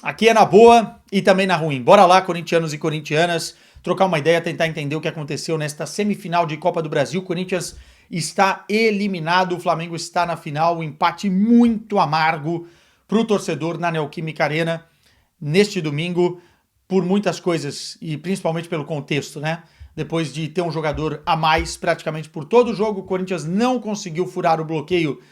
Aqui é na boa e também na ruim. Bora lá, corintianos e corintianas, trocar uma ideia, tentar entender o que aconteceu nesta semifinal de Copa do Brasil. O Corinthians está eliminado, o Flamengo está na final, um empate muito amargo para o torcedor na Neoquímica Arena neste domingo, por muitas coisas e principalmente pelo contexto, né? Depois de ter um jogador a mais praticamente por todo o jogo, o Corinthians não conseguiu furar o bloqueio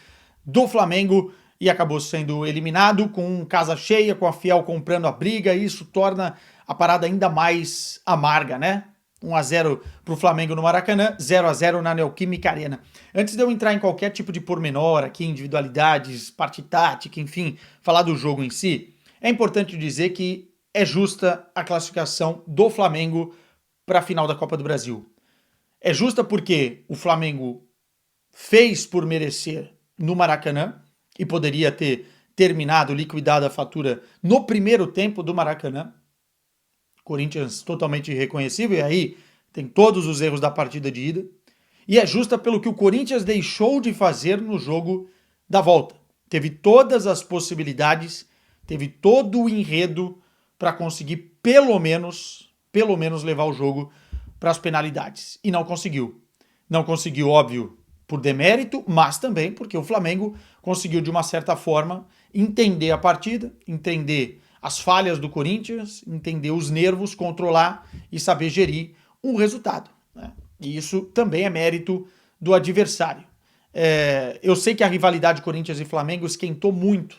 do Flamengo e acabou sendo eliminado com casa cheia, com a Fiel comprando a briga, e isso torna a parada ainda mais amarga, né? 1-0 para o Flamengo no Maracanã, 0-0 na Neoquímica Arena. Antes de eu entrar em qualquer tipo de pormenor aqui, individualidades, parte tática, enfim, falar do jogo em si, é importante dizer que é justa a classificação do Flamengo para a final da Copa do Brasil. É justa porque o Flamengo fez por merecer no Maracanã e poderia ter terminado, liquidado a fatura no primeiro tempo do Maracanã. Corinthians totalmente irreconhecível, e aí tem todos os erros da partida de ida. E é justa pelo que o Corinthians deixou de fazer no jogo da volta. Teve todas as possibilidades, teve todo o enredo para conseguir pelo menos levar o jogo para as penalidades. E não conseguiu. Não conseguiu, óbvio, por demérito, mas também porque o Flamengo conseguiu, de uma certa forma, entender a partida, entender as falhas do Corinthians, entender os nervos, controlar e saber gerir um resultado, né? E isso também é mérito do adversário. Eu sei que a rivalidade Corinthians e Flamengo esquentou muito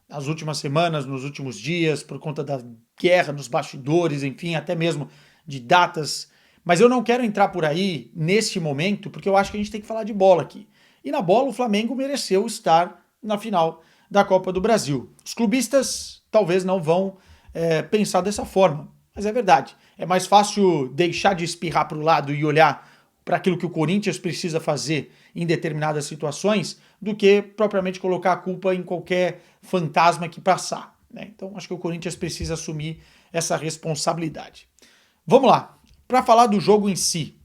nas últimas semanas, nos últimos dias, por conta da guerra nos bastidores, enfim, até mesmo de datas. Mas eu não quero entrar por aí neste momento, porque eu acho que a gente tem que falar de bola aqui. E na bola o Flamengo mereceu estar na final da Copa do Brasil. Os clubistas talvez não vão pensar dessa forma, mas é verdade. É mais fácil deixar de espirrar para o lado e olhar para aquilo que o Corinthians precisa fazer em determinadas situações do que propriamente colocar a culpa em qualquer fantasma que passar, né? Então acho que o Corinthians precisa assumir essa responsabilidade. Vamos lá, para falar do jogo em si.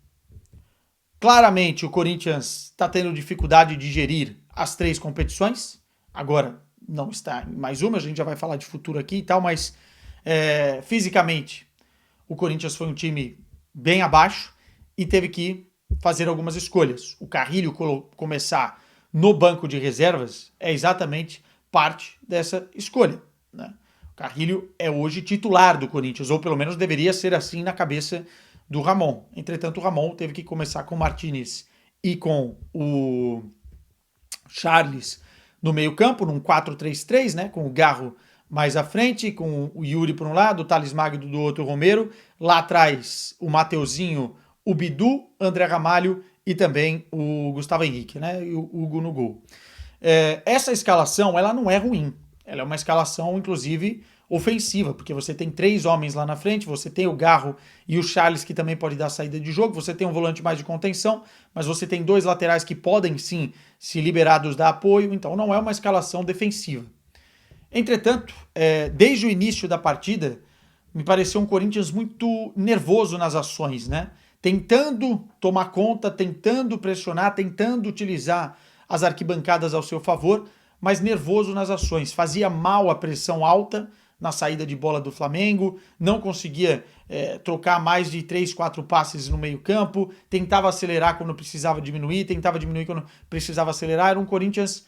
Claramente o Corinthians está tendo dificuldade de gerir as três competições. Agora não está em mais uma, a gente já vai falar de futuro aqui e tal, mas fisicamente o Corinthians foi um time bem abaixo e teve que fazer algumas escolhas. O Carrilho começar no banco de reservas é exatamente parte dessa escolha, né? O Carrilho é hoje titular do Corinthians, ou pelo menos deveria ser assim na cabeça do Ramon. Entretanto, o Ramon teve que começar com o Martinez e com o Charles no meio-campo, num 4-3-3, né? Com o Garro mais à frente, com o Yuri por um lado, o Thales Magno do outro, o Romero. Lá atrás, o Mateuzinho, o Bidu, André Ramalho e também o Gustavo Henrique, né? E o Hugo no gol. Essa escalação, ela não é ruim. Ela é uma escalação, inclusive, ofensiva, porque você tem três homens lá na frente, você tem o Garro e o Charles, que também pode dar saída de jogo, você tem um volante mais de contenção, mas você tem dois laterais que podem, sim, se liberados dar apoio, então não é uma escalação defensiva. Entretanto, desde o início da partida, me pareceu um Corinthians muito nervoso nas ações, né? Tentando tomar conta, tentando pressionar, tentando utilizar as arquibancadas ao seu favor, mas nervoso nas ações. Fazia mal a pressão alta na saída de bola do Flamengo, não conseguia trocar mais de 3, 4 passes no meio-campo, tentava acelerar quando precisava diminuir, tentava diminuir quando precisava acelerar. Era um Corinthians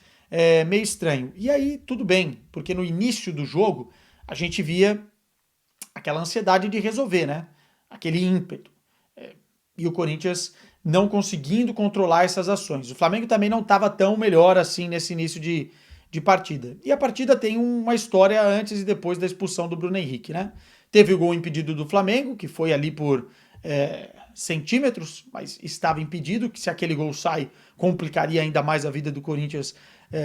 meio estranho. E aí, tudo bem, porque no início do jogo a gente via aquela ansiedade de resolver, né? Aquele ímpeto. E o Corinthians não conseguindo controlar essas ações. O Flamengo também não estava tão melhor assim nesse início de partida. E a partida tem uma história antes e depois da expulsão do Bruno Henrique, né? Teve o gol impedido do Flamengo, que foi ali por centímetros, mas estava impedido, que se aquele gol sai, complicaria ainda mais a vida do Corinthians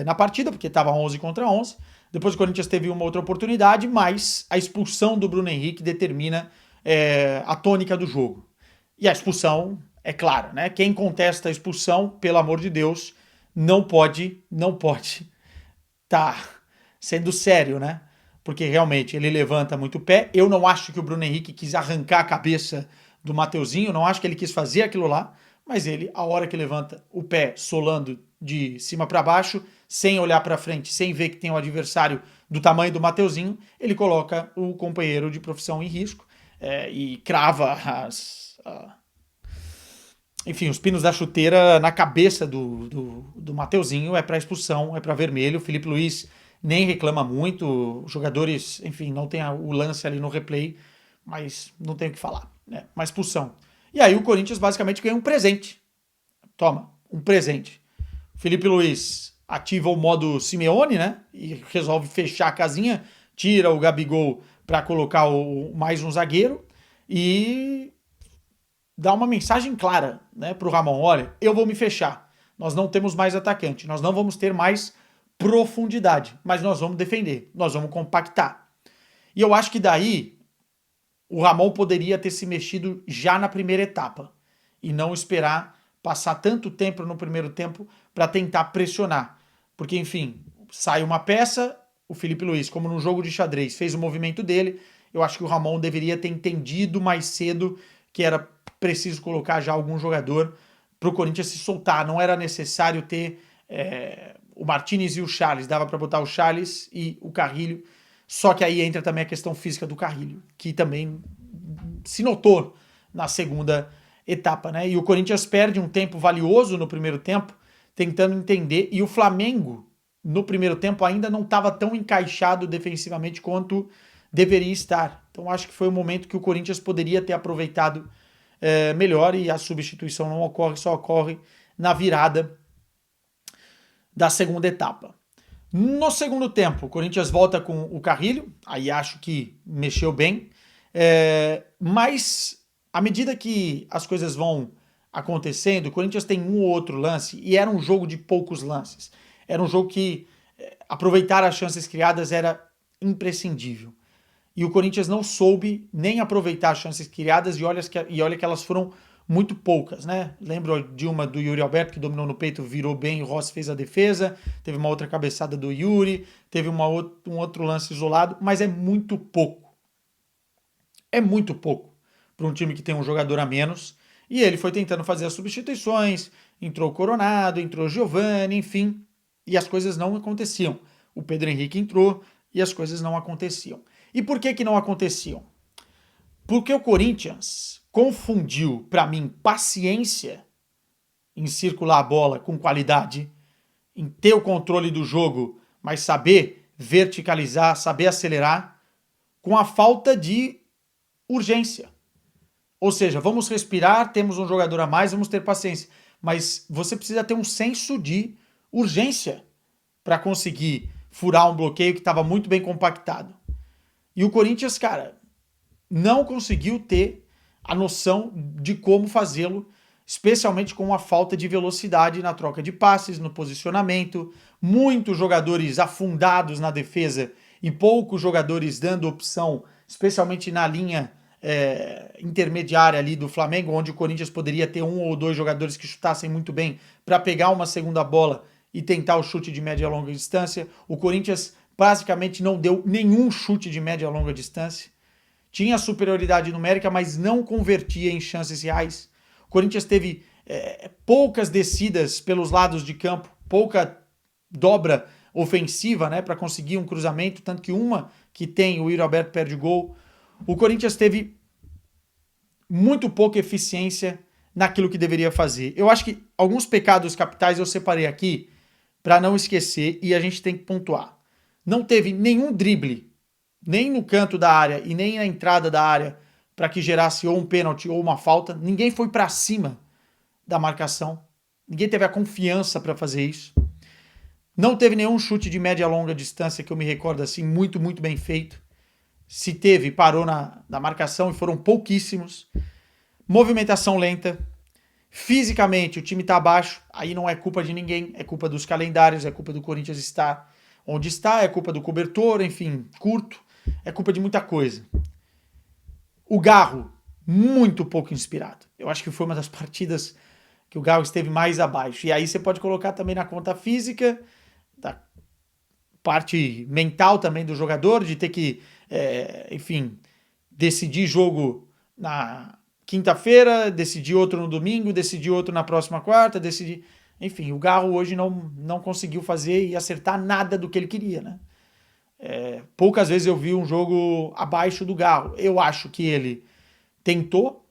na partida, porque estava 11 contra 11. Depois o Corinthians teve uma outra oportunidade, mas a expulsão do Bruno Henrique determina a tônica do jogo. E a expulsão, é claro, né? Quem contesta a expulsão, pelo amor de Deus, não pode tá sendo sério, né? Porque realmente ele levanta muito o pé. Eu não acho que o Bruno Henrique quis arrancar a cabeça do Mateuzinho, não acho que ele quis fazer aquilo lá, mas ele, a hora que levanta o pé solando de cima para baixo, sem olhar para frente, sem ver que tem o adversário do tamanho do Mateuzinho, ele coloca o companheiro de profissão em risco e crava enfim, os pinos da chuteira na cabeça do Mateuzinho. É para expulsão, é para vermelho. O Felipe Luiz nem reclama muito, os jogadores, enfim, não tem o lance ali no replay, mas não tem o que falar, né? Uma expulsão. E aí o Corinthians basicamente ganha um presente. Toma, um presente. Felipe Luiz ativa o modo Simeone, né? E resolve fechar a casinha, tira o Gabigol para colocar mais um zagueiro e dá uma mensagem clara, né, para o Ramon: olha, eu vou me fechar. Nós não temos mais atacante, nós não vamos ter mais profundidade, mas nós vamos defender, nós vamos compactar. E eu acho que daí o Ramon poderia ter se mexido já na primeira etapa e não esperar passar tanto tempo no primeiro tempo para tentar pressionar. Porque, enfim, sai uma peça, o Felipe Luiz, como num jogo de xadrez, fez o movimento dele. Eu acho que o Ramon deveria ter entendido mais cedo que era preciso colocar já algum jogador para o Corinthians se soltar. Não era necessário ter o Martinez e o Charles. Dava para botar o Charles e o Carrilho. Só que aí entra também a questão física do Carrilho, que também se notou na segunda etapa, né? E o Corinthians perde um tempo valioso no primeiro tempo, tentando entender. E o Flamengo, no primeiro tempo, ainda não estava tão encaixado defensivamente quanto deveria estar. Então acho que foi um momento que o Corinthians poderia ter aproveitado melhor, e a substituição não ocorre, só ocorre na virada da segunda etapa. No segundo tempo, o Corinthians volta com o Carrilho, aí acho que mexeu bem, mas à medida que as coisas vão acontecendo, o Corinthians tem um ou outro lance, e era um jogo de poucos lances. Era um jogo que aproveitar as chances criadas era imprescindível. E o Corinthians não soube nem aproveitar as chances criadas, e olha que elas foram muito poucas, né? Lembro de uma do Yuri Alberto, que dominou no peito, virou bem, o Rossi fez a defesa, teve uma outra cabeçada do Yuri, teve um outro lance isolado, mas é muito pouco. É muito pouco para um time que tem um jogador a menos, e ele foi tentando fazer as substituições, entrou o Coronado, entrou o Giovani, enfim, e as coisas não aconteciam. O Pedro Henrique entrou e as coisas não aconteciam. E por que não aconteciam? Porque o Corinthians confundiu, para mim, paciência em circular a bola com qualidade, em ter o controle do jogo, mas saber verticalizar, saber acelerar, com a falta de urgência. Ou seja, vamos respirar, temos um jogador a mais, vamos ter paciência. Mas você precisa ter um senso de urgência para conseguir furar um bloqueio que estava muito bem compactado. E o Corinthians, cara, não conseguiu ter a noção de como fazê-lo, especialmente com a falta de velocidade na troca de passes, no posicionamento, muitos jogadores afundados na defesa e poucos jogadores dando opção, especialmente na linha intermediária ali do Flamengo, onde o Corinthians poderia ter um ou dois jogadores que chutassem muito bem para pegar uma segunda bola e tentar o chute de média e longa distância. O Corinthians basicamente não deu nenhum chute de média e longa distância. Tinha superioridade numérica, mas não convertia em chances reais. O Corinthians teve poucas descidas pelos lados de campo, pouca dobra ofensiva, né, para conseguir um cruzamento, tanto que uma que tem o Yuri Alberto perde gol. O Corinthians teve muito pouca eficiência naquilo que deveria fazer. Eu acho que alguns pecados capitais eu separei aqui para não esquecer, e a gente tem que pontuar. Não teve nenhum drible, nem no canto da área e nem na entrada da área, para que gerasse ou um pênalti ou uma falta. Ninguém foi para cima da marcação. Ninguém teve a confiança para fazer isso. Não teve nenhum chute de média e longa distância que eu me recordo assim, muito, muito bem feito. Se teve, parou na marcação, e foram pouquíssimos. Movimentação lenta. Fisicamente, o time está abaixo. Aí não é culpa de ninguém, é culpa dos calendários, é culpa do Corinthians estar onde está, é culpa do cobertor, enfim, curto. É culpa de muita coisa. O Garro, muito pouco inspirado. Eu acho que foi uma das partidas que o Garro esteve mais abaixo. E aí você pode colocar também na conta física, da parte mental também do jogador, de ter que, enfim, decidir jogo na quinta-feira, decidir outro no domingo, decidir outro na próxima quarta, decidir... Enfim, o Garro hoje não conseguiu fazer e acertar nada do que ele queria, né? Poucas vezes eu vi um jogo abaixo do Galo. Eu acho que ele tentou,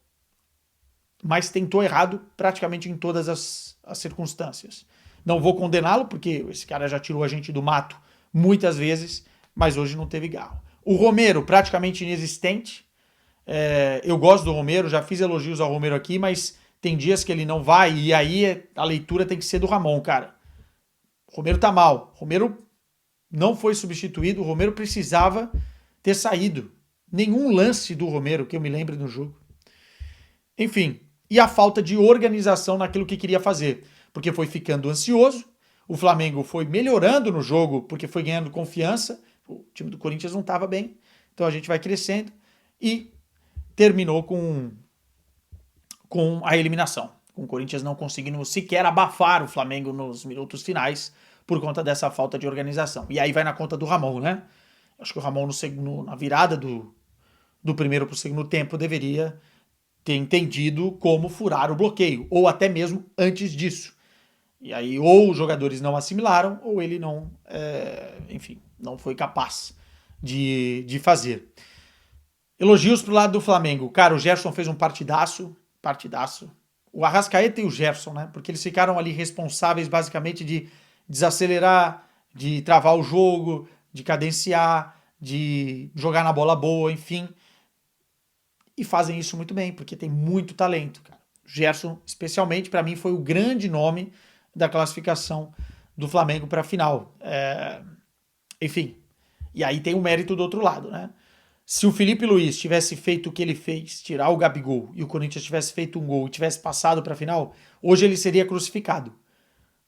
mas tentou errado praticamente em todas as circunstâncias. Não vou condená-lo, porque esse cara já tirou a gente do mato muitas vezes, mas hoje não teve Galo. O Romero, praticamente inexistente. Eu gosto do Romero, já fiz elogios ao Romero aqui, mas tem dias que ele não vai, e aí a leitura tem que ser do Ramon, cara. O Romero tá mal. O Romero não foi substituído, o Romero precisava ter saído. Nenhum lance do Romero que eu me lembre no jogo. Enfim, e a falta de organização naquilo que queria fazer, porque foi ficando ansioso, o Flamengo foi melhorando no jogo porque foi ganhando confiança, o time do Corinthians não estava bem, então a gente vai crescendo e terminou com a eliminação, com o Corinthians não conseguindo sequer abafar o Flamengo nos minutos finais por conta dessa falta de organização. E aí vai na conta do Ramon, né? Acho que o Ramon na virada do primeiro para o segundo tempo deveria ter entendido como furar o bloqueio, ou até mesmo antes disso. E aí ou os jogadores não assimilaram, ou ele não, enfim, não foi capaz de fazer. Elogios pro lado do Flamengo. Cara, o Gerson fez um partidaço. O Arrascaeta e o Gerson, né? Porque eles ficaram ali responsáveis basicamente de desacelerar, de travar o jogo, de cadenciar, de jogar na bola boa, enfim. E fazem isso muito bem, porque tem muito talento, cara. O Gerson, especialmente, para mim, foi o grande nome da classificação do Flamengo para a final. Enfim, e aí tem o mérito do outro lado, né? Se o Felipe Luiz tivesse feito o que ele fez, tirar o Gabigol, e o Corinthians tivesse feito um gol e tivesse passado para a final, hoje ele seria crucificado.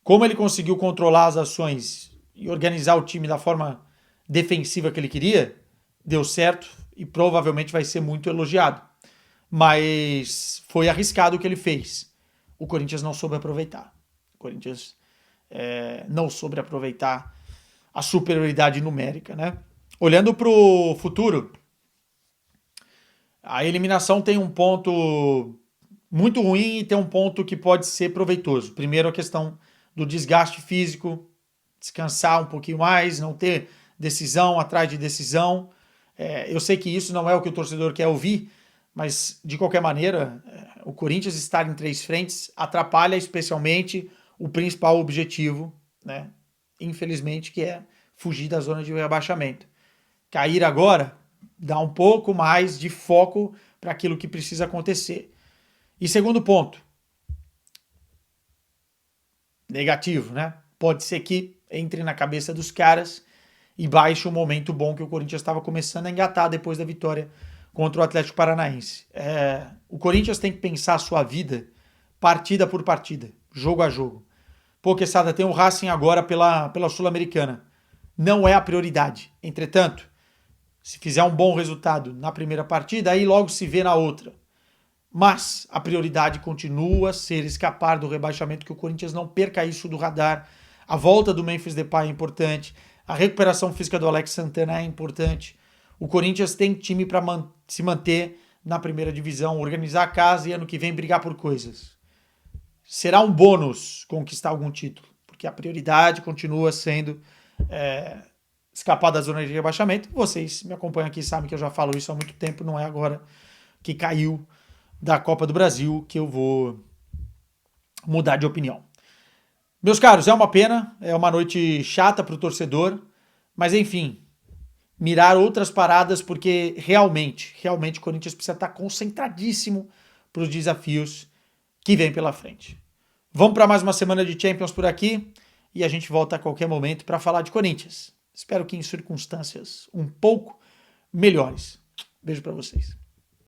Como ele conseguiu controlar as ações e organizar o time da forma defensiva que ele queria, deu certo e provavelmente vai ser muito elogiado. Mas foi arriscado o que ele fez. O Corinthians não soube aproveitar. O Corinthians não soube aproveitar a superioridade numérica, né? Olhando para o futuro, a eliminação tem um ponto muito ruim e tem um ponto que pode ser proveitoso. Primeiro, a questão do desgaste físico, descansar um pouquinho mais, não ter decisão atrás de decisão. Eu sei que isso não é o que o torcedor quer ouvir, mas de qualquer maneira, o Corinthians estar em 3 frentes atrapalha especialmente o principal objetivo, né? Infelizmente, que é fugir da zona de rebaixamento. Cair agora dá um pouco mais de foco para aquilo que precisa acontecer. E segundo ponto, negativo, né? Pode ser que entre na cabeça dos caras e baixe o momento bom que o Corinthians estava começando a engatar depois da vitória contra o Atlético Paranaense. O Corinthians tem que pensar a sua vida partida por partida, jogo a jogo. Pô, Quesada, tem o Racing agora pela Sul-Americana. Não é a prioridade. Entretanto, se fizer um bom resultado na primeira partida, aí logo se vê na outra. Mas a prioridade continua a ser escapar do rebaixamento, que o Corinthians não perca isso do radar. A volta do Memphis Depay é importante. A recuperação física do Alex Santana é importante. O Corinthians tem time para se manter na primeira divisão, organizar a casa e ano que vem brigar por coisas. Será um bônus conquistar algum título, porque a prioridade continua sendo escapar da zona de rebaixamento. Vocês me acompanham aqui, sabem que eu já falo isso há muito tempo, não é agora que caiu da Copa do Brasil que eu vou mudar de opinião. Meus caros, é uma pena, é uma noite chata para o torcedor, mas enfim, mirar outras paradas, porque realmente o Corinthians precisa estar concentradíssimo para os desafios que vem pela frente. Vamos para mais uma semana de Champions por aqui e a gente volta a qualquer momento para falar de Corinthians. Espero que em circunstâncias um pouco melhores. Beijo para vocês.